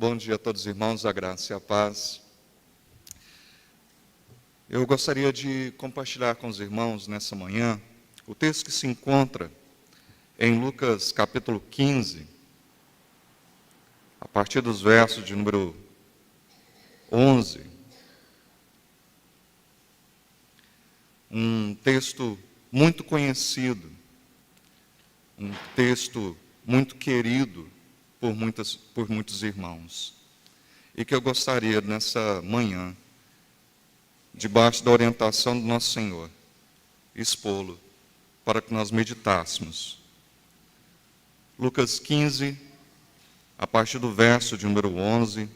Bom dia a todos os irmãos, a graça e a paz. Eu gostaria de compartilhar com os irmãos nessa manhã o texto que se encontra em Lucas capítulo 15, a partir dos versos de número 11. Um texto muito conhecido, um texto muito querido por muitos irmãos, e que eu gostaria nessa manhã, debaixo da orientação do nosso Senhor, expô-lo para que nós meditássemos. Lucas 15, a partir do verso de número 11.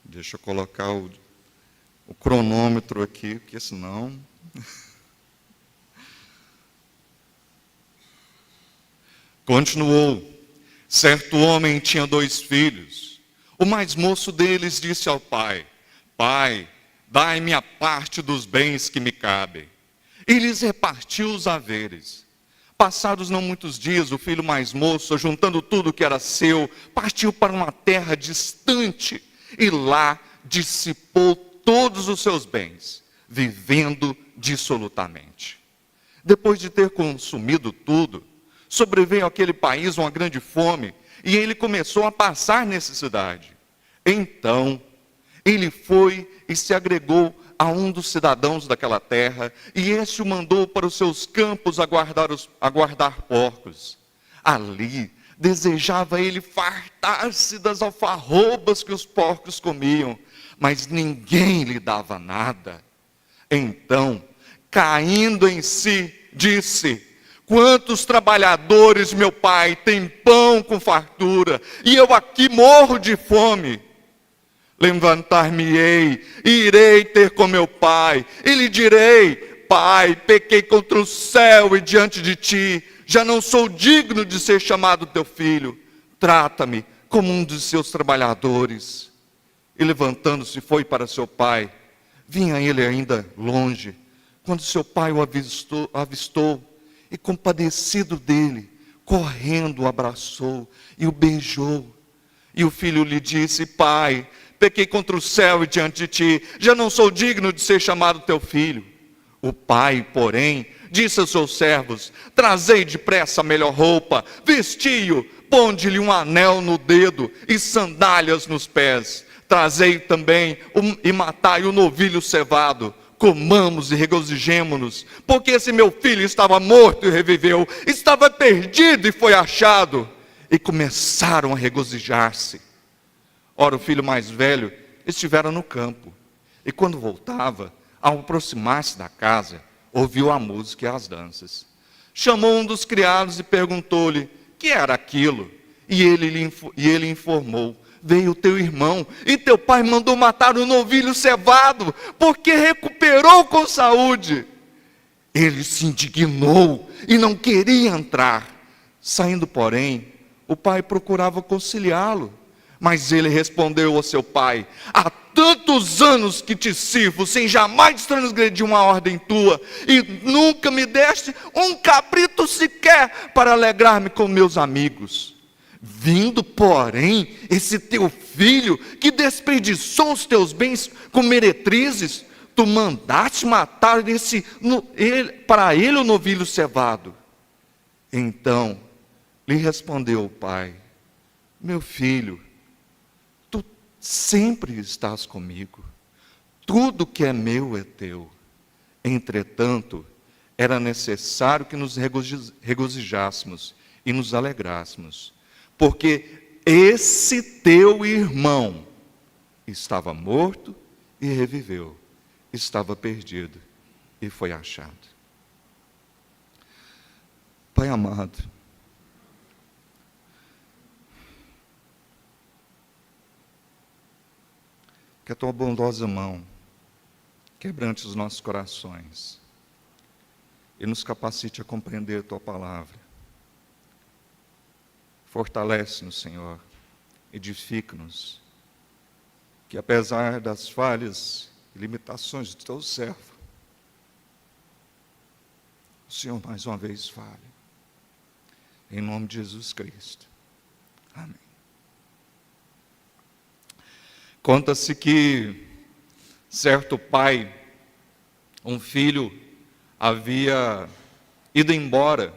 Deixa eu colocar o cronômetro aqui, porque senão... Continuou. Certo homem tinha 2 filhos. O mais moço deles disse ao pai: Pai, dai-me a parte dos bens que me cabem. E lhes repartiu os haveres. Passados não muitos dias, o filho mais moço, juntando tudo que era seu, partiu para uma terra distante e lá dissipou todos os seus bens, vivendo dissolutamente. Depois de ter consumido tudo, sobreveio àquele país uma grande fome, e ele começou a passar necessidade. Então, ele foi e se agregou a um dos cidadãos daquela terra, e este o mandou para os seus campos a guardar porcos. Ali, desejava ele fartar-se das alfarrobas que os porcos comiam, mas ninguém lhe dava nada. Então, caindo em si, disse: Quantos trabalhadores, meu pai, têm pão com fartura, e eu aqui morro de fome. Levantar-me-ei, e irei ter com meu pai, e lhe direi: Pai, pequei contra o céu e diante de ti, já não sou digno de ser chamado teu filho. Trata-me como um dos seus trabalhadores. E levantando-se foi para seu pai. Vinha ele ainda longe, quando seu pai o avistou, e compadecido dele, correndo o abraçou e o beijou. E o filho lhe disse: Pai, pequei contra o céu e diante de ti, já não sou digno de ser chamado teu filho. O pai, porém, disse aos seus servos: Trazei depressa a melhor roupa, vesti-o, ponde-lhe um anel no dedo e sandálias nos pés. Trazei também e matai o novilho cevado. Comamos e regozijemo-nos, porque esse meu filho estava morto e reviveu, estava perdido e foi achado. E começaram a regozijar-se. Ora, o filho mais velho estivera no campo, e quando voltava, ao aproximar-se da casa, ouviu a música e as danças. Chamou um dos criados e perguntou-lhe: que era aquilo? E ele informou: Veio teu irmão, e teu pai mandou matar o novilho cevado, porque recuperou com saúde. Ele se indignou e não queria entrar. Saindo, porém, o pai procurava conciliá-lo. Mas ele respondeu ao seu pai: Há tantos anos que te sirvo, sem jamais transgredir uma ordem tua, e nunca me deste um cabrito sequer para alegrar-me com meus amigos. Vindo, porém, esse teu filho, que desperdiçou os teus bens com meretrizes, tu mandaste matar para ele o novilho cevado. Então lhe respondeu o pai: Meu filho, tu sempre estás comigo, tudo que é meu é teu. Entretanto, era necessário que nos regozijássemos e nos alegrássemos, porque esse teu irmão estava morto e reviveu, estava perdido e foi achado. Pai amado, que a tua bondosa mão quebrante os nossos corações e nos capacite a compreender a tua palavra. Fortalece-nos, Senhor, edifica-nos, que apesar das falhas e limitações do teu servo, Senhor mais uma vez fale. Em nome de Jesus Cristo. Amém. Conta-se que certo pai, um filho, havia ido embora,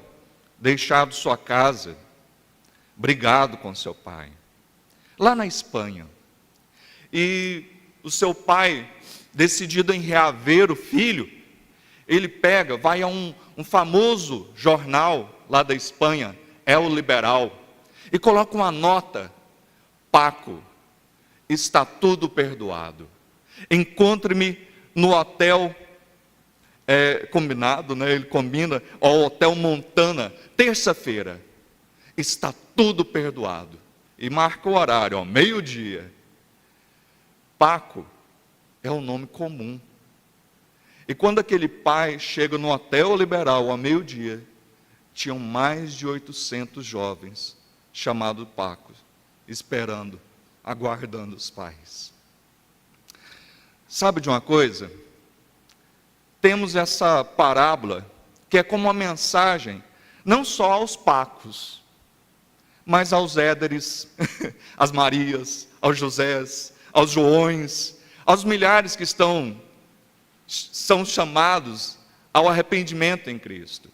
deixado sua casa, brigado com seu pai, lá na Espanha. E o seu pai, decidido em reaver o filho, ele vai a um famoso jornal lá da Espanha, El Liberal, e coloca uma nota: Paco, está tudo perdoado. Encontre-me no hotel combinado, né? Ele combina, ao Hotel Montana, terça-feira. Está tudo perdoado. E marca o horário, meio-dia. Paco é um nome comum. E quando aquele pai chega no Hotel Liberal ao meio-dia, tinham mais de 800 jovens, chamados Paco, esperando, aguardando os pais. Sabe de uma coisa? Temos essa parábola, que é como uma mensagem, não só aos Pacos, mas aos Éderes, às Marias, aos Josés, aos Joões, aos milhares que são chamados ao arrependimento em Cristo.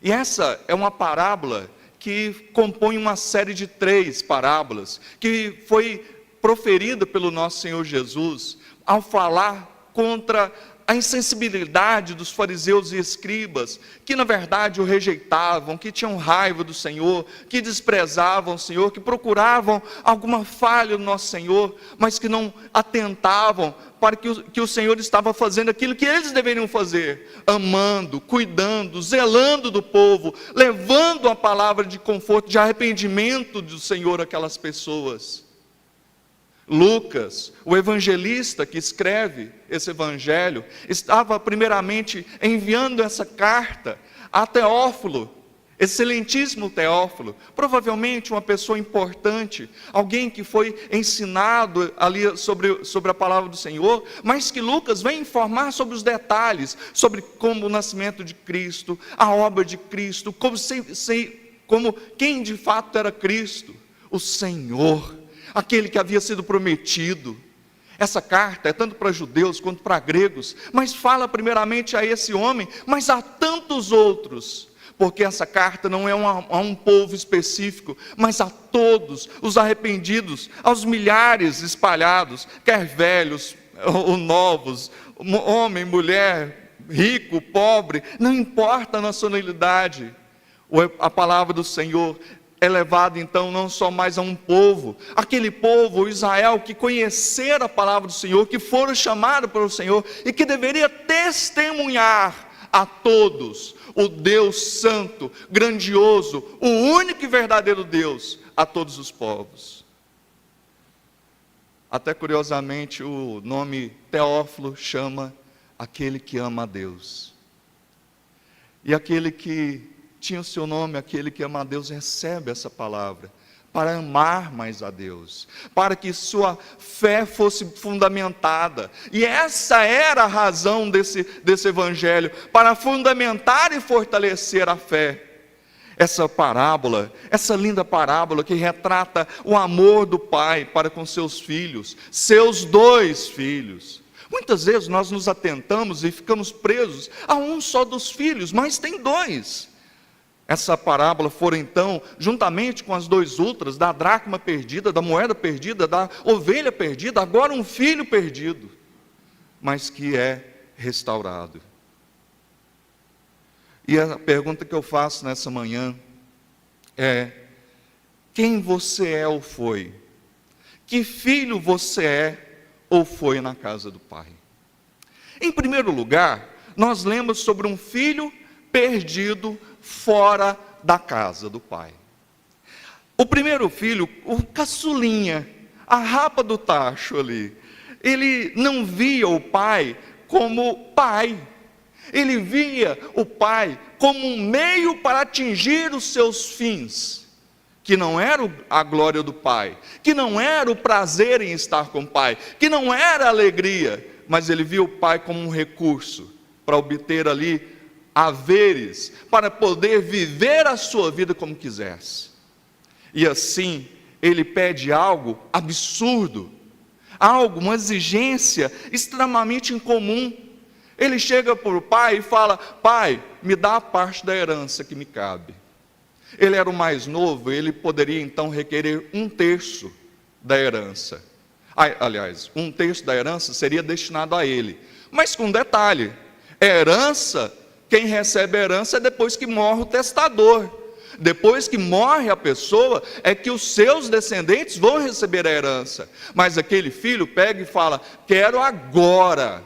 E essa é uma parábola que compõe uma série de 3 parábolas, que foi proferida pelo nosso Senhor Jesus, ao falar contra a insensibilidade dos fariseus e escribas, que na verdade o rejeitavam, que tinham raiva do Senhor, que desprezavam o Senhor, que procuravam alguma falha no nosso Senhor, mas que não atentavam para que o Senhor estava fazendo aquilo que eles deveriam fazer, amando, cuidando, zelando do povo, levando a palavra de conforto, de arrependimento do Senhor àquelas pessoas. Lucas, o evangelista que escreve esse evangelho, estava primeiramente enviando essa carta a Teófilo, excelentíssimo Teófilo, provavelmente uma pessoa importante, alguém que foi ensinado ali sobre a palavra do Senhor, mas que Lucas vem informar sobre os detalhes, sobre como o nascimento de Cristo, a obra de Cristo, como quem de fato era Cristo, o Senhor, aquele que havia sido prometido. Essa carta é tanto para judeus quanto para gregos, mas fala primeiramente a esse homem, mas a tantos outros, porque essa carta não é a um povo específico, mas a todos os arrependidos, aos milhares espalhados, quer velhos ou novos, homem, mulher, rico, pobre, não importa a nacionalidade. A palavra do Senhor é levado então não só mais a um povo, aquele povo, Israel, que conheceram a palavra do Senhor, que foram chamados pelo Senhor, e que deveria testemunhar a todos, o Deus santo, grandioso, o único e verdadeiro Deus, a todos os povos. Até curiosamente o nome Teófilo chama aquele que ama a Deus, e aquele que tinha o seu nome, aquele que ama a Deus, recebe essa palavra, para amar mais a Deus, para que sua fé fosse fundamentada, e essa era a razão desse evangelho, para fundamentar e fortalecer a fé. Essa parábola, essa linda parábola que retrata o amor do pai para com seus filhos, seus 2 filhos, muitas vezes nós nos atentamos e ficamos presos a um só dos filhos, mas tem 2. Essa parábola for então, juntamente com as 2 outras, da dracma perdida, da moeda perdida, da ovelha perdida, agora um filho perdido, mas que é restaurado. E a pergunta que eu faço nessa manhã é: quem você é ou foi? Que filho você é ou foi na casa do Pai? Em primeiro lugar, nós lemos sobre um filho perdido fora da casa do pai. O primeiro filho, o caçulinha, a rapa do tacho ali, ele não via o pai como pai, ele via o pai como um meio para atingir os seus fins, que não era a glória do pai, que não era o prazer em estar com o pai, que não era a alegria, mas ele via o pai como um recurso para obter ali haveres para poder viver a sua vida como quisesse. E assim, ele pede algo absurdo, algo, uma exigência extremamente incomum. Ele chega para o pai e fala: pai, me dá a parte da herança que me cabe. Ele era o mais novo, ele poderia então requerer 1/3 da herança. Aliás, 1/3 da herança seria destinado a ele. Mas com um detalhe: herança, quem recebe a herança é depois que morre o testador. Depois que morre a pessoa, é que os seus descendentes vão receber a herança. Mas aquele filho pega e fala: quero agora.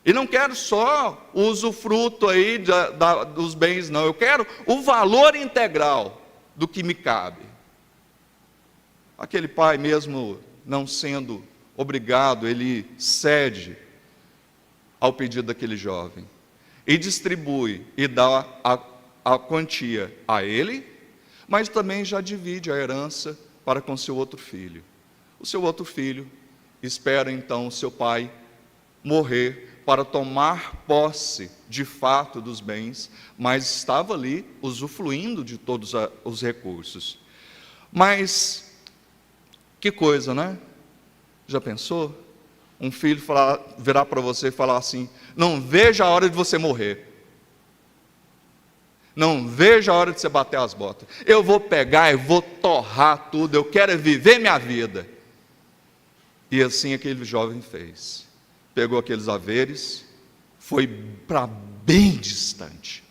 E não quero só o usufruto aí dos bens, não. Eu quero o valor integral do que me cabe. Aquele pai, mesmo não sendo obrigado, ele cede ao pedido daquele jovem. E distribui e dá a quantia a ele, mas também já divide a herança para com seu outro filho. O seu outro filho espera então o seu pai morrer para tomar posse de fato dos bens, mas estava ali usufruindo de todos os recursos. Mas que coisa, né? Já pensou? Um filho virar para você e falar assim: não veja a hora de você morrer. Não veja a hora de você bater as botas. Eu vou pegar e vou torrar tudo. Eu quero viver minha vida. E assim aquele jovem fez. Pegou aqueles haveres, foi para bem distante.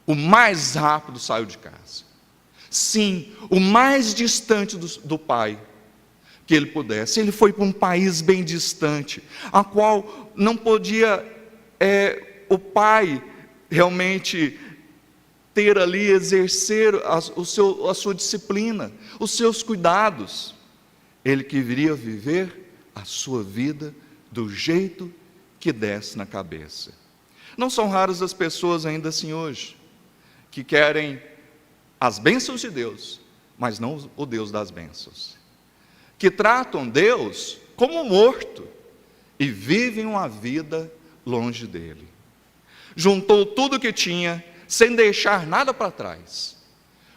O mais rápido saiu de casa. Sim, o mais distante do pai que ele pudesse. Ele foi para um país bem distante, a qual não podia o pai realmente ter ali, exercer a sua disciplina, os seus cuidados. Ele queria viver a sua vida do jeito que desce na cabeça. Não são raras as pessoas ainda assim hoje, que querem as bênçãos de Deus, mas não o Deus das bênçãos, que tratam Deus como morto e vivem uma vida longe dele. Juntou tudo o que tinha, sem deixar nada para trás,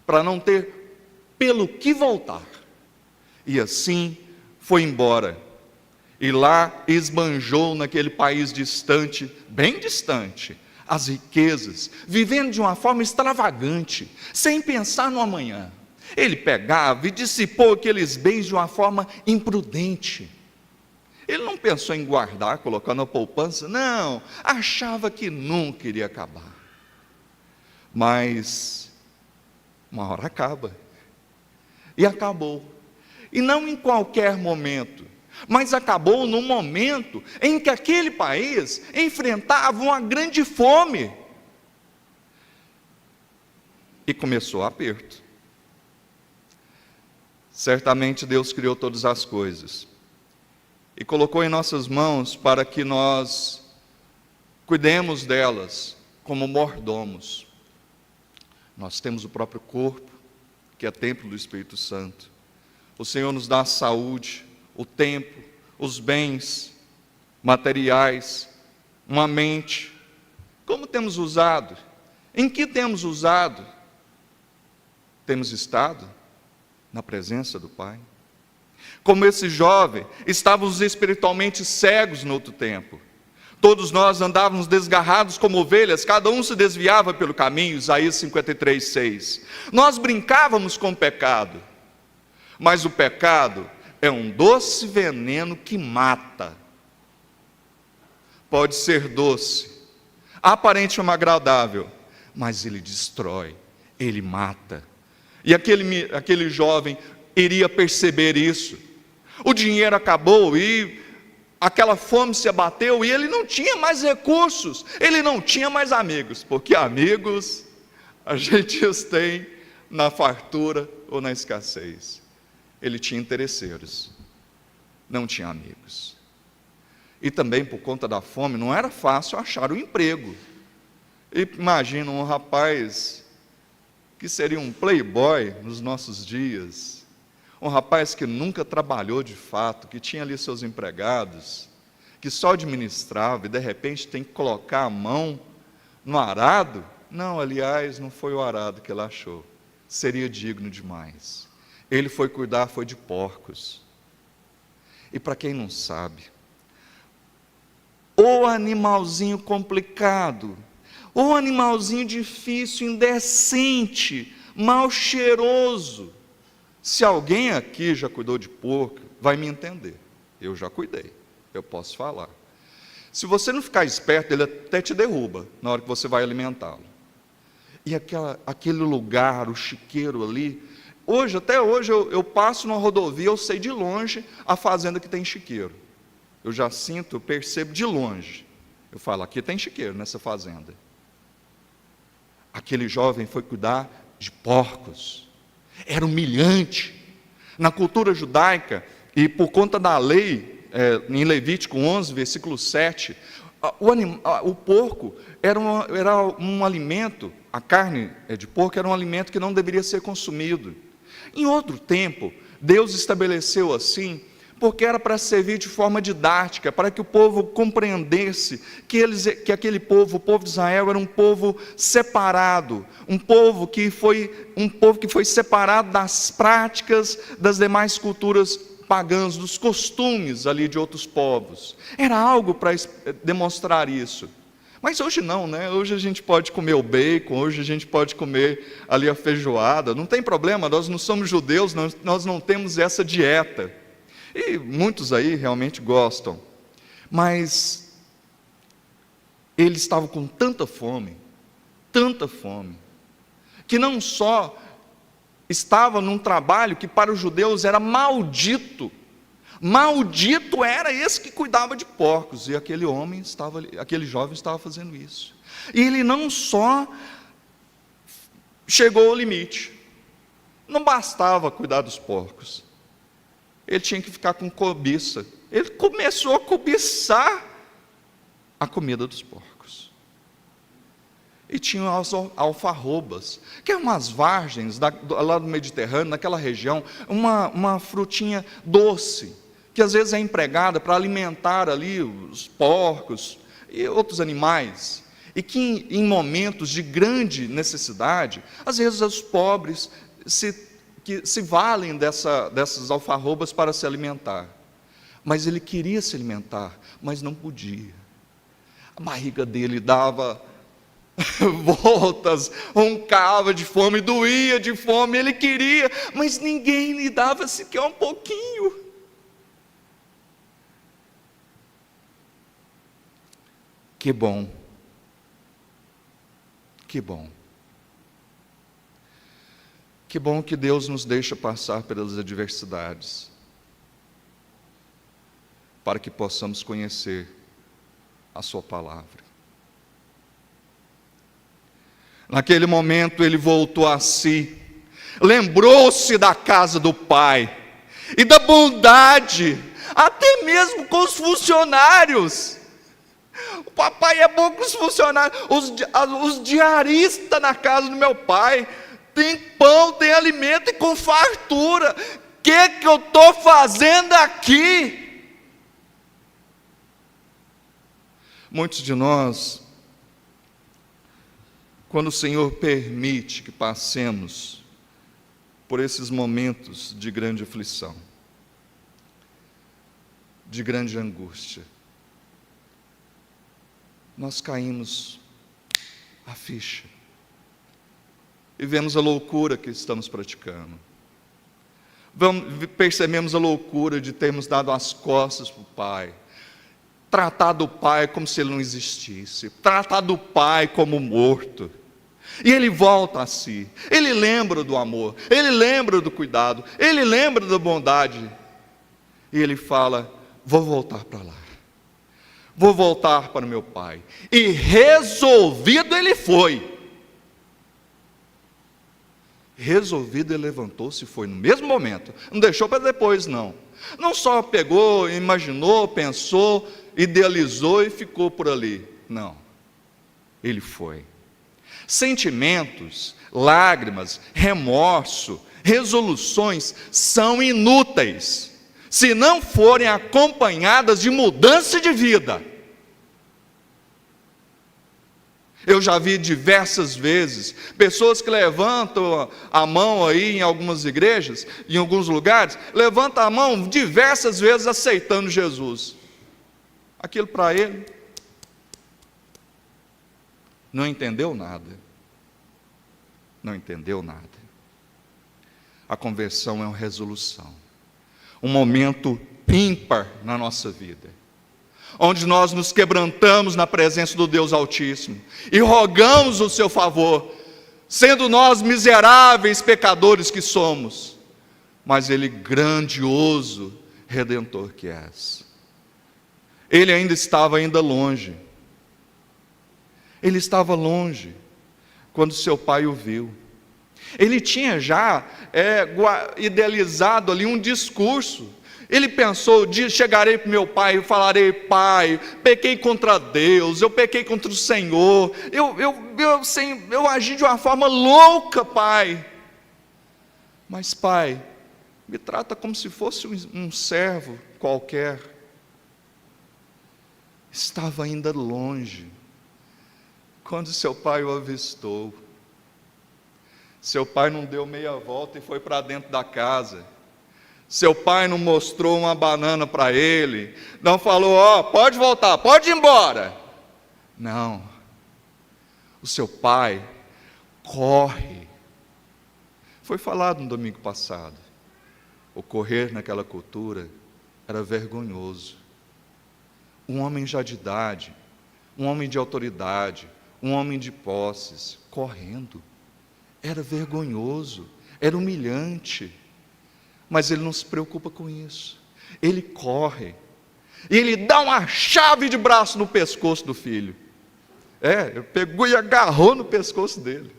para não ter pelo que voltar, e assim foi embora, e lá esbanjou naquele país distante, bem distante, as riquezas, vivendo de uma forma extravagante, sem pensar no amanhã. Ele pegava e dissipou aqueles bens de uma forma imprudente. Ele não pensou em guardar, colocar na poupança, não, achava que nunca iria acabar. Mas uma hora acaba. E acabou. E não em qualquer momento, mas acabou no momento em que aquele país enfrentava uma grande fome. E começou o aperto. Certamente Deus criou todas as coisas e colocou em nossas mãos para que nós cuidemos delas como mordomos. Nós temos o próprio corpo, que é templo do Espírito Santo. O Senhor nos dá a saúde, o tempo, os bens materiais, uma mente. Como temos usado? Em que temos usado? Temos estado na presença do Pai? Como esse jovem, estávamos espiritualmente cegos no outro tempo. Todos nós andávamos desgarrados como ovelhas, cada um se desviava pelo caminho, Isaías 53:6. Nós brincávamos com o pecado, mas o pecado é um doce veneno que mata. Pode ser doce, aparentemente agradável, mas ele destrói, ele mata. E aquele jovem iria perceber isso. O dinheiro acabou e aquela fome se abateu e ele não tinha mais recursos, ele não tinha mais amigos, porque amigos a gente os tem na fartura ou na escassez. Ele tinha interesseiros, não tinha amigos. E também por conta da fome não era fácil achar um emprego. E imagina um rapaz que seria um playboy nos nossos dias, um rapaz que nunca trabalhou de fato, que tinha ali seus empregados, que só administrava e de repente tem que colocar a mão No arado? Não, aliás, não foi o arado que ele achou. Seria digno demais. Ele foi cuidar, foi de porcos. E para quem não sabe, ou animalzinho complicado, ou animalzinho difícil, indecente, mal cheiroso. Se alguém aqui já cuidou de porco, vai me entender. Eu já cuidei, eu posso falar. Se você não ficar esperto, ele até te derruba na hora que você vai alimentá-lo. E aquele lugar, o chiqueiro ali, até hoje eu passo numa rodovia, eu sei de longe a fazenda que tem chiqueiro. Eu já sinto, eu percebo de longe. Eu falo, aqui tem chiqueiro nessa fazenda. Aquele jovem foi cuidar de porcos. Era humilhante. Na cultura judaica, e por conta da lei, em Levítico 11, versículo 7, o porco era um alimento, a carne de porco era um alimento que não deveria ser consumido. Em outro tempo, Deus estabeleceu assim, porque era para servir de forma didática, para que o povo compreendesse que aquele povo, o povo de Israel, era um povo separado, um povo que foi separado das práticas das demais culturas pagãs, dos costumes ali de outros povos. Era algo para demonstrar isso. Mas hoje não, né? Hoje a gente pode comer o bacon, hoje a gente pode comer ali a feijoada, não tem problema, nós não somos judeus, nós não temos essa dieta. E muitos aí realmente gostam. Mas eles estavam com tanta fome, que não só estava num trabalho que para os judeus era maldito. Maldito era esse que cuidava de porcos, e aquele jovem estava fazendo isso. E ele não só chegou ao limite, não bastava cuidar dos porcos, ele tinha que ficar com cobiça. Ele começou a cobiçar a comida dos porcos. E tinha as alfarrobas, que eram umas vargens lá do Mediterrâneo, naquela região, uma frutinha doce, que às vezes é empregada para alimentar ali os porcos e outros animais, e que em momentos de grande necessidade, às vezes os pobres se valem dessas alfarrobas para se alimentar. Mas ele queria se alimentar, mas não podia. A barriga dele dava voltas, roncava de fome, doía de fome, ele queria, mas ninguém lhe dava sequer um pouquinho. Que bom, que bom. Que bom que Deus nos deixa passar pelas adversidades, para que possamos conhecer a sua palavra. Naquele momento ele voltou a si, lembrou-se da casa do pai, e da bondade, até mesmo com os funcionários. O papai é bom com os funcionários, os diaristas na casa do meu pai, tem pão, tem alimento e com fartura. O que eu estou fazendo aqui? Muitos de nós, quando o Senhor permite que passemos por esses momentos de grande aflição, de grande angústia, nós caímos a ficha e vemos a loucura que estamos praticando. Percebemos a loucura de termos dado as costas para o Pai, tratado o Pai como se Ele não existisse, tratado o Pai como morto. E ele volta a si, ele lembra do amor, ele lembra do cuidado, ele lembra da bondade, e ele fala: vou voltar para lá, vou voltar para o meu pai. E resolvido ele foi. Resolvido ele levantou-se e foi no mesmo momento, não deixou para depois não. Não só pegou, imaginou, pensou, idealizou e ficou por ali. Não, ele foi. Sentimentos, lágrimas, remorso, resoluções são inúteis se não forem acompanhadas de mudança de vida. Eu já vi diversas vezes pessoas que levantam a mão aí em algumas igrejas, em alguns lugares, levantam a mão diversas vezes aceitando Jesus. Aquilo para ele não entendeu nada. Não entendeu nada. A conversão é uma resolução, um momento ímpar na nossa vida, onde nós nos quebrantamos na presença do Deus Altíssimo e rogamos o seu favor, sendo nós miseráveis pecadores que somos, mas Ele grandioso Redentor que és. Ele ainda estava longe. Ele estava longe quando seu pai o viu. Ele tinha já idealizado ali um discurso. Ele pensou: chegarei para meu pai e falarei: pai, pequei contra Deus, eu pequei contra o Senhor, eu agi de uma forma louca, pai. Mas pai, me trata como se fosse um servo qualquer. Estava ainda longe quando seu pai o avistou. Seu pai não deu meia volta e foi para dentro da casa. Seu pai não mostrou uma banana para ele, não falou: pode voltar, pode ir embora. Não. O seu pai corre. Foi falado no domingo passado. O correr naquela cultura era vergonhoso. Um homem já de idade, um homem de autoridade, um homem de posses, correndo. Era vergonhoso, era humilhante. Mas ele não se preocupa com isso. Ele corre. E ele dá uma chave de braço no pescoço do filho. Ele pegou e agarrou no pescoço dele.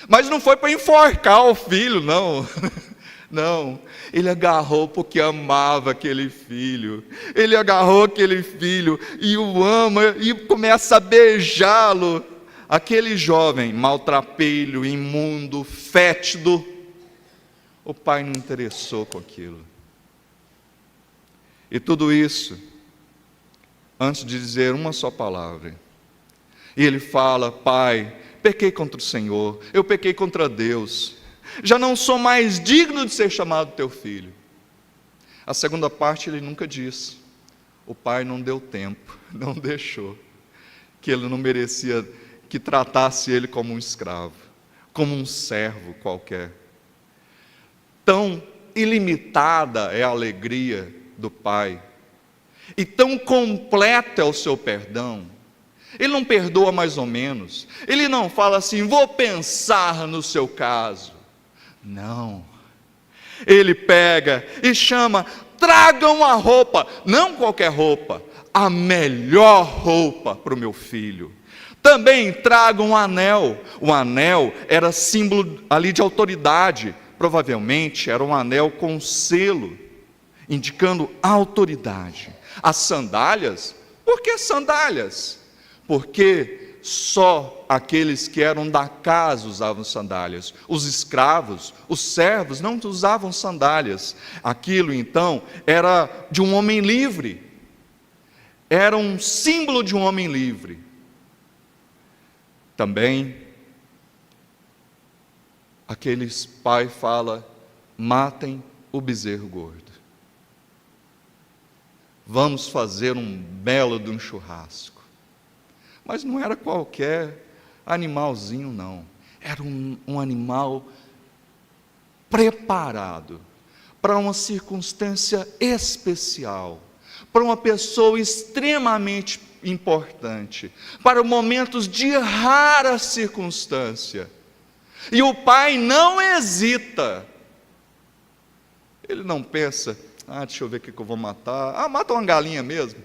Mas não foi para enforcar o filho, não. Não. Ele agarrou porque amava aquele filho. Ele agarrou aquele filho e o ama e começa a beijá-lo. Aquele jovem maltrapilho, imundo, fétido, o pai não interessou com aquilo. E tudo isso, antes de dizer uma só palavra. E ele fala: pai, pequei contra o Senhor, eu pequei contra Deus, já não sou mais digno de ser chamado teu filho. A segunda parte ele nunca disse. O pai não deu tempo, não deixou, que ele não merecia que tratasse ele como um escravo, como um servo qualquer. Tão ilimitada é a alegria do pai, e tão completa é o seu perdão. Ele não perdoa mais ou menos, ele não fala assim: vou pensar no seu caso. Não, ele pega e chama: tragam a roupa, não qualquer roupa, a melhor roupa para o meu filho. Também tragam um anel. O anel era símbolo ali de autoridade. Provavelmente era um anel com selo, indicando autoridade. As sandálias, por que sandálias? Porque só aqueles que eram da casa usavam sandálias. Os escravos, os servos não usavam sandálias. Aquilo então era de um homem livre. Era um símbolo de um homem livre. Também aqueles pai fala: matem o bezerro gordo. Vamos fazer um belo de um churrasco. Mas não era qualquer animalzinho, não. Era um animal preparado para uma circunstância especial, para uma pessoa extremamente importante, para momentos de rara circunstância. E o pai não hesita. Ele não pensa: deixa eu ver o que eu vou matar. Mata uma galinha mesmo.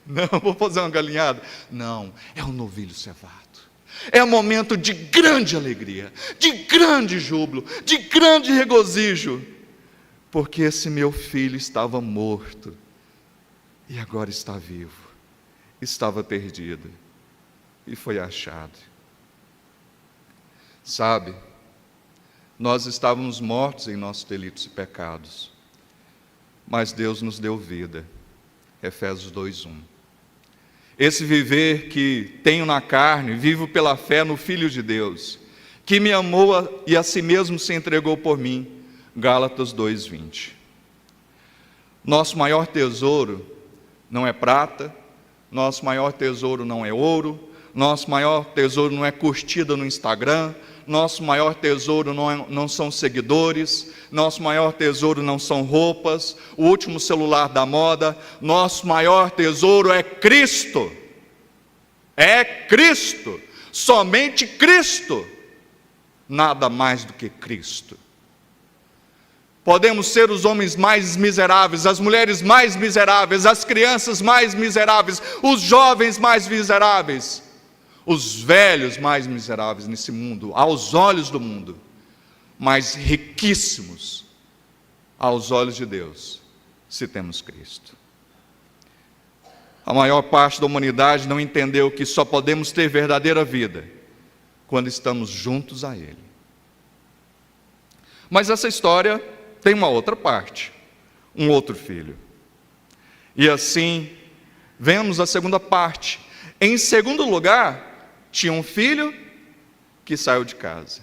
Não, vou fazer uma galinhada. Não, é um novilho cevado. É um momento de grande alegria, de grande júbilo, de grande regozijo, porque esse meu filho estava morto e agora está vivo. Estava perdido e foi achado. Sabe, nós estávamos mortos em nossos delitos e pecados, mas Deus nos deu vida. Efésios 2:1. Esse viver que tenho na carne, vivo pela fé no Filho de Deus, que me amou e a si mesmo se entregou por mim. Gálatas 2:20. Nosso maior tesouro não é prata, nosso maior tesouro não é ouro, nosso maior tesouro não é curtida no Instagram, nosso maior tesouro não são seguidores, nosso maior tesouro não são roupas, o último celular da moda. Nosso maior tesouro é Cristo. É Cristo, somente Cristo, nada mais do que Cristo. Podemos ser os homens mais miseráveis, as mulheres mais miseráveis, as crianças mais miseráveis, os jovens mais miseráveis, os velhos mais miseráveis nesse mundo, aos olhos do mundo, mas riquíssimos aos olhos de Deus, se temos Cristo. A maior parte da humanidade não entendeu que só podemos ter verdadeira vida quando estamos juntos a Ele. Mas essa história tem uma outra parte, um outro filho. E assim, vemos a segunda parte. Em segundo lugar, tinha um filho que saiu de casa,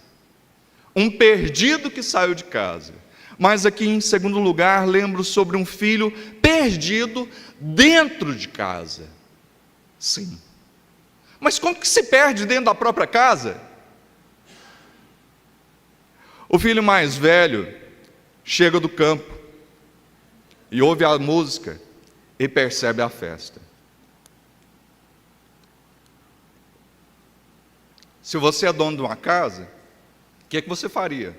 um perdido que saiu de casa. Mas aqui em segundo lugar, lembro sobre um filho perdido dentro de casa. Sim. Mas como que se perde dentro da própria casa? O filho mais velho chega do campo e ouve a música e percebe a festa. Se você é dono de uma casa, o que você faria?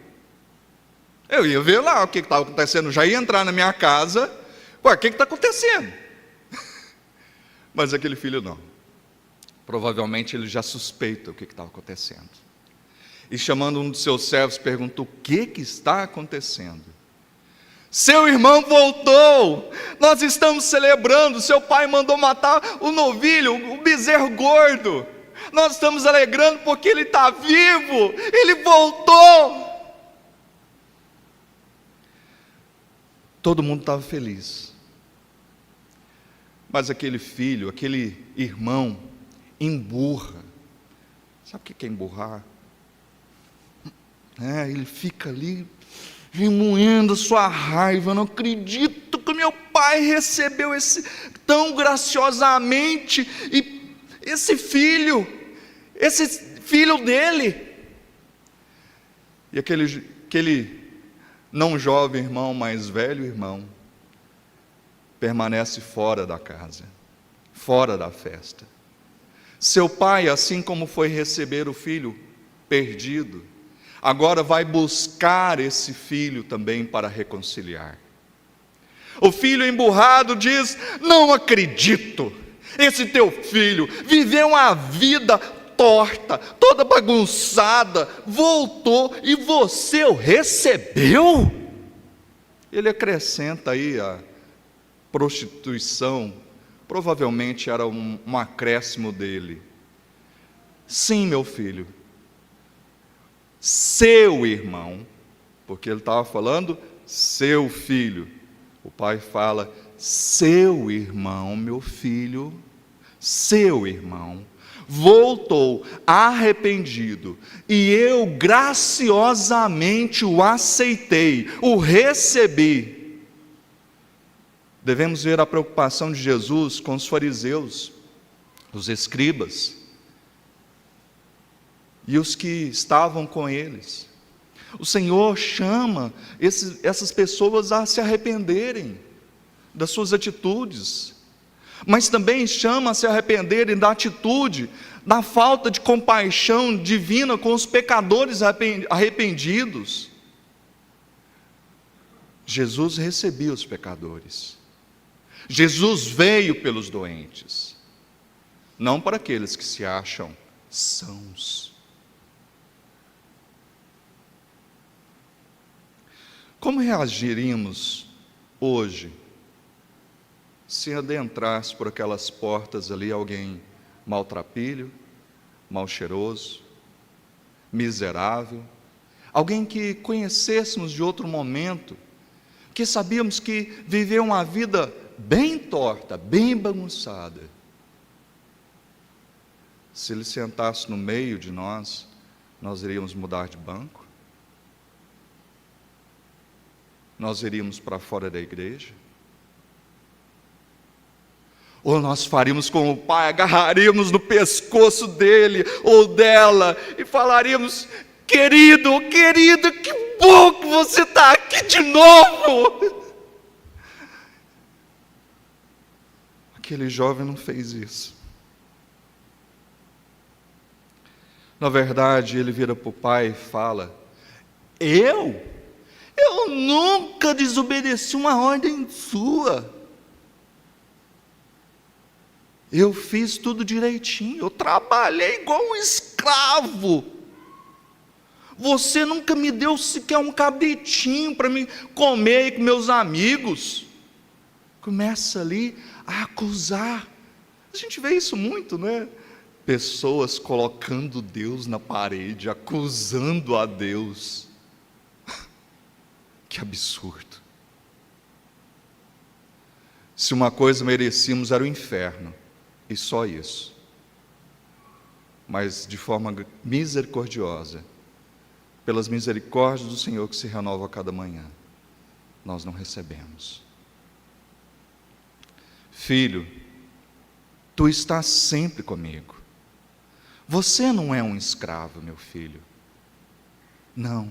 Eu ia ver lá o que estava acontecendo, já ia entrar na minha casa. Ué, o que está acontecendo? Mas aquele filho não. Provavelmente ele já suspeita o que estava acontecendo. E chamando um dos seus servos, perguntou: o que está acontecendo? Seu irmão voltou, nós estamos celebrando, seu pai mandou matar o novilho, o bezerro gordo. Nós estamos alegrando porque ele está vivo, ele voltou. Todo mundo estava feliz. Mas aquele filho, aquele irmão, emburra. Sabe o que é emburrar? Ele fica ali remoendo sua raiva. Não acredito que meu pai recebeu esse tão graciosamente, e esse filho dele. E aquele não jovem irmão, mas velho irmão, permanece fora da casa, fora da festa. Seu pai, assim como foi receber o filho perdido, agora vai buscar esse filho também para reconciliar. O filho emburrado diz: não acredito, esse teu filho viveu uma vida torta, toda bagunçada, voltou e você o recebeu? Ele acrescenta aí a prostituição, provavelmente era um acréscimo dele. Sim, meu filho, seu irmão, porque ele estava falando seu filho, o pai fala seu irmão, meu filho, seu irmão voltou arrependido, e eu graciosamente o aceitei, o recebi. Devemos ver a preocupação de Jesus com os fariseus, os escribas e os que estavam com eles. O Senhor chama essas pessoas a se arrependerem das suas atitudes, mas também chama a se arrependerem da atitude, da falta de compaixão divina com os pecadores arrependidos. Jesus recebia os pecadores. Jesus veio pelos doentes, não para aqueles que se acham sãos. Como reagiríamos hoje se adentrasse por aquelas portas ali alguém maltrapilho, mal cheiroso, miserável, alguém que conhecêssemos de outro momento, que sabíamos que viveu uma vida bem torta, bem bagunçada, Se ele sentasse no meio de nós, nós iríamos mudar de banco? Nós iríamos para fora da igreja? Ou nós faríamos como o pai, agarraríamos no pescoço dele ou dela e falaríamos: querido, querido, que bom que você está aqui de novo. Aquele jovem não fez isso. Na verdade, ele vira para o pai e fala: Eu nunca desobedeci uma ordem sua. Eu fiz tudo direitinho, eu trabalhei igual um escravo. Você nunca me deu sequer um cabritinho para me comer com meus amigos. Começa ali a acusar. A gente vê isso muito, né? Pessoas colocando Deus na parede, acusando a Deus. Que absurdo. Se uma coisa merecíamos era o inferno, e só isso. Mas de forma misericordiosa, pelas misericórdias do Senhor que se renovam a cada manhã, nós não recebemos. Filho, tu estás sempre comigo. Você não é um escravo, meu filho. Não.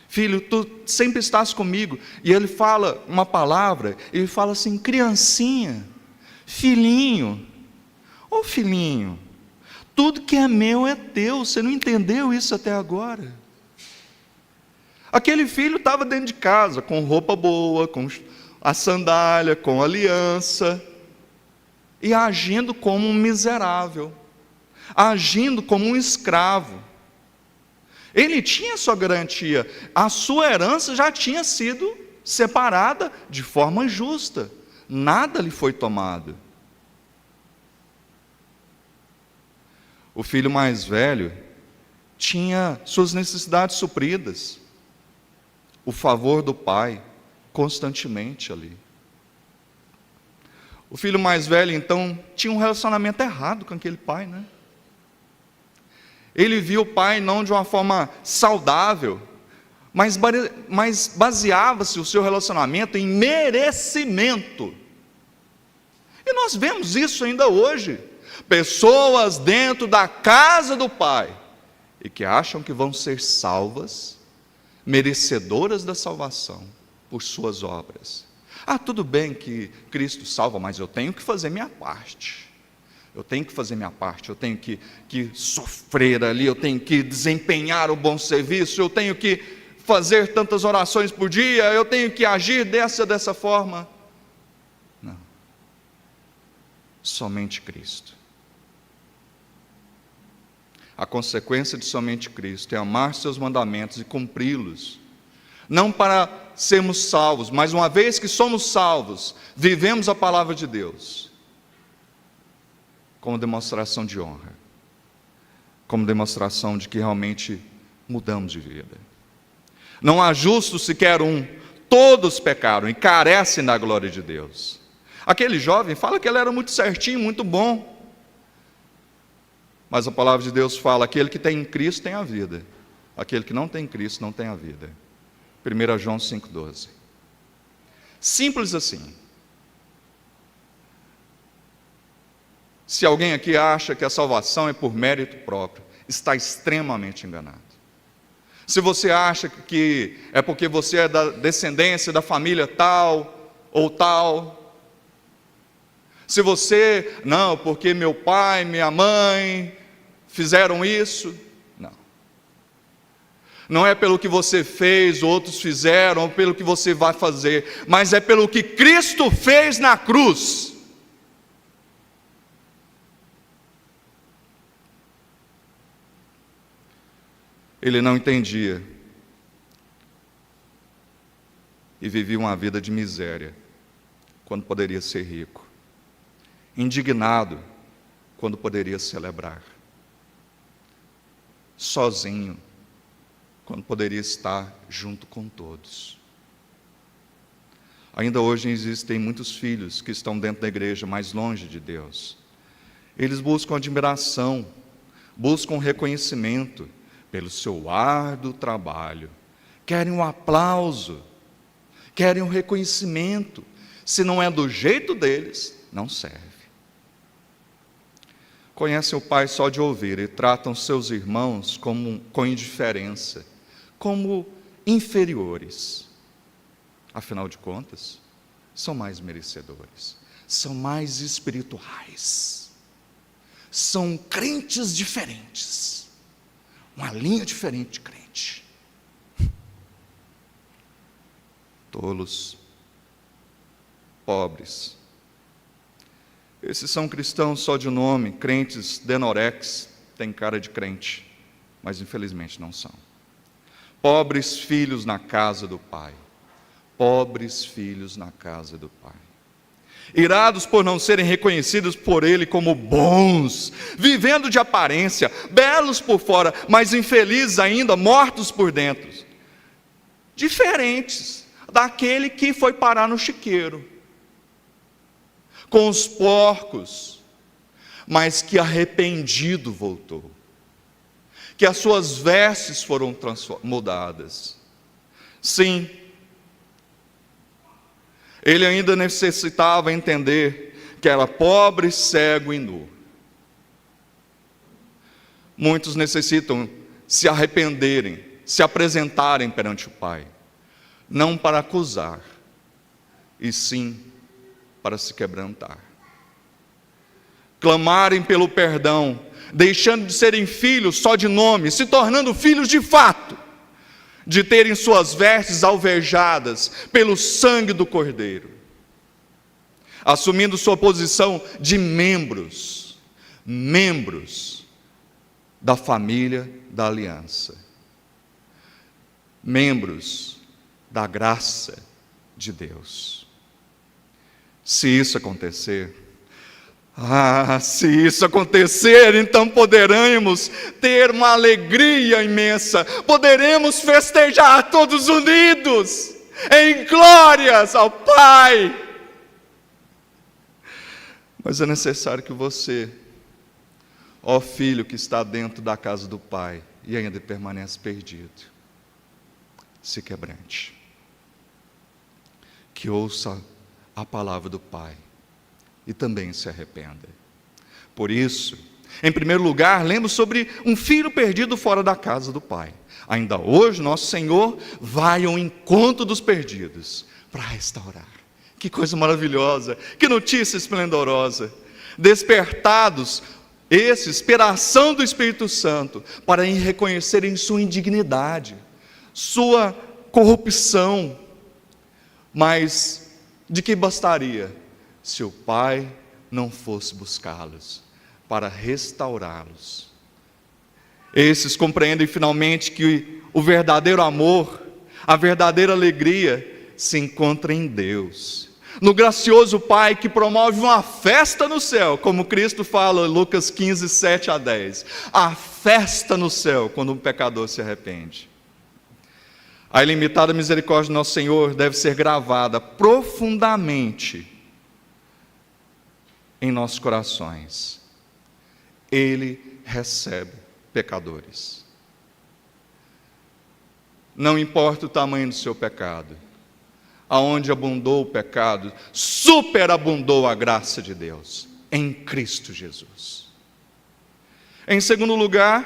Filho, tu sempre estás comigo. E ele fala uma palavra, ele fala assim: criancinha, filhinho. Ô filhinho, tudo que é meu é teu. Você não entendeu isso até agora? Aquele filho estava dentro de casa, com roupa boa, com a sandália, com a aliança, e agindo como um miserável, agindo como um escravo. Ele tinha sua garantia, a sua herança já tinha sido separada de forma justa, nada lhe foi tomado. O filho mais velho tinha suas necessidades supridas, o favor do pai constantemente ali. O filho mais velho então tinha um relacionamento errado com aquele pai, né? Ele viu o pai não de uma forma saudável, mas baseava-se o seu relacionamento em merecimento. E nós vemos isso ainda hoje. Pessoas dentro da casa do pai, e que acham que vão ser salvas, merecedoras da salvação, por suas obras. Tudo bem que Cristo salva, mas eu tenho que fazer minha parte. Eu tenho que fazer minha parte, eu tenho que sofrer ali, eu tenho que desempenhar o bom serviço, eu tenho que fazer tantas orações por dia, eu tenho que agir dessa forma. Não. Somente Cristo. A consequência de somente Cristo é amar seus mandamentos e cumpri-los. Não para sermos salvos, mas uma vez que somos salvos, vivemos a palavra de Deus como demonstração de honra, como demonstração de que realmente mudamos de vida. Não há justo sequer um, todos pecaram e carecem da glória de Deus. Aquele jovem fala que ele era muito certinho, muito bom, mas a palavra de Deus fala: aquele que tem em Cristo tem a vida, aquele que não tem em Cristo não tem a vida. 1 João 5,12. Simples assim. Se alguém aqui acha que a salvação é por mérito próprio, está extremamente enganado. Se você acha que é porque você é da descendência da família tal ou tal, se você, não, porque meu pai, minha mãe fizeram isso, não é pelo que você fez, outros fizeram, ou pelo que você vai fazer, mas é pelo que Cristo fez na cruz. Ele não entendia e vivia uma vida de miséria quando poderia ser rico, indignado quando poderia celebrar, sozinho quando poderia estar junto com todos. Ainda hoje existem muitos filhos que estão dentro da igreja, mais longe de Deus, Eles buscam admiração, buscam reconhecimento pelo seu árduo trabalho. Querem um aplauso, querem um reconhecimento. Se não é do jeito deles, não serve. Conhecem o Pai só de ouvir e tratam seus irmãos com indiferença, como inferiores. Afinal de contas, são mais merecedores, são mais espirituais, são crentes diferentes, uma linha diferente de crente. Tolos, pobres. Esses são cristãos só de nome, crentes denorex, têm cara de crente, mas infelizmente não são. Pobres filhos na casa do Pai. Pobres filhos na casa do Pai. Irados por não serem reconhecidos por Ele como bons, vivendo de aparência, belos por fora, mas infelizes ainda, mortos por dentro. Diferentes daquele que foi parar no chiqueiro, com os porcos, mas que arrependido voltou, que as suas vestes foram mudadas. Sim, ele ainda necessitava entender que era pobre, cego e nu. Muitos necessitam se arrependerem, se apresentarem perante o Pai, não para acusar, e sim para se quebrantar. Clamarem pelo perdão, deixando de serem filhos só de nome, se tornando filhos de fato, de terem suas vestes alvejadas pelo sangue do Cordeiro, assumindo sua posição de membros da família da aliança, membros da graça de Deus. Se isso acontecer, então poderemos ter uma alegria imensa, poderemos festejar todos unidos, em glórias ao Pai. Mas é necessário que você, ó filho que está dentro da casa do Pai e ainda permanece perdido, se quebrante, que ouça a palavra do Pai e também se arrependa. Por isso, em primeiro lugar, lemos sobre um filho perdido fora da casa do Pai. Ainda hoje, nosso Senhor vai ao encontro dos perdidos para restaurar. Que coisa maravilhosa, que notícia esplendorosa. Despertados, esses, pela ação do Espírito Santo, para reconhecerem sua indignidade, sua corrupção. Mas de que bastaria se o Pai não fosse buscá-los para restaurá-los? Esses compreendem finalmente que o verdadeiro amor, a verdadeira alegria se encontra em Deus, no gracioso Pai que promove uma festa no céu, como Cristo fala em Lucas 15, 7 a 10, a festa no céu quando um pecador se arrepende. A ilimitada misericórdia do nosso Senhor deve ser gravada profundamente em nossos corações. Ele recebe pecadores. Não importa o tamanho do seu pecado, aonde abundou o pecado, superabundou a graça de Deus, em Cristo Jesus. Em segundo lugar,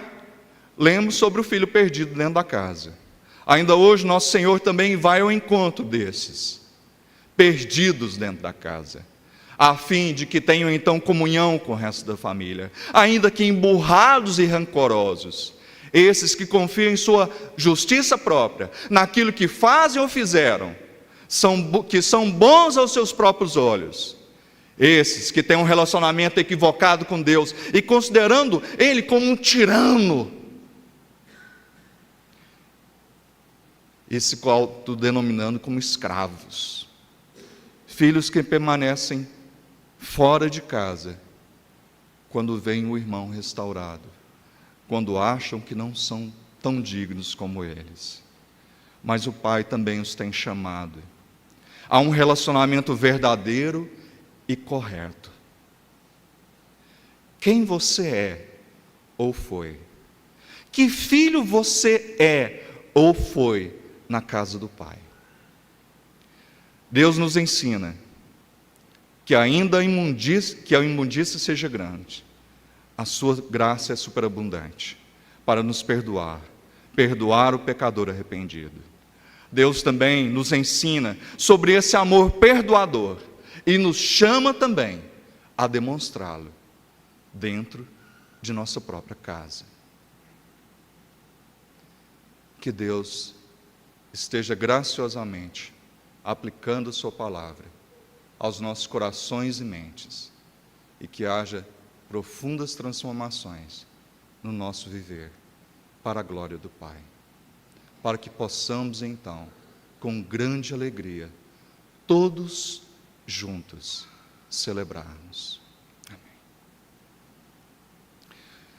lemos sobre o filho perdido dentro da casa. Ainda hoje, nosso Senhor também vai ao encontro desses, perdidos dentro da casa, a fim de que tenham então comunhão com o resto da família, ainda que emburrados e rancorosos, esses que confiam em sua justiça própria, naquilo que fazem ou fizeram, que são bons aos seus próprios olhos, esses que têm um relacionamento equivocado com Deus, e considerando Ele como um tirano, e se autodenominando como escravos, filhos que permanecem fora de casa, quando vem o irmão restaurado, quando acham que não são tão dignos como eles. Mas o Pai também os tem chamado a um relacionamento verdadeiro e correto. quem você é ou foi. Que filho você é ou foi na casa do Pai. Deus nos ensina que ainda a imundícia seja grande, a sua graça é superabundante para nos perdoar o pecador arrependido. Deus também nos ensina sobre esse amor perdoador e nos chama também a demonstrá-lo dentro de nossa própria casa. Que Deus esteja graciosamente aplicando a sua palavra aos nossos corações e mentes e que haja profundas transformações no nosso viver para a glória do Pai, para que possamos então, com grande alegria, todos juntos celebrarmos.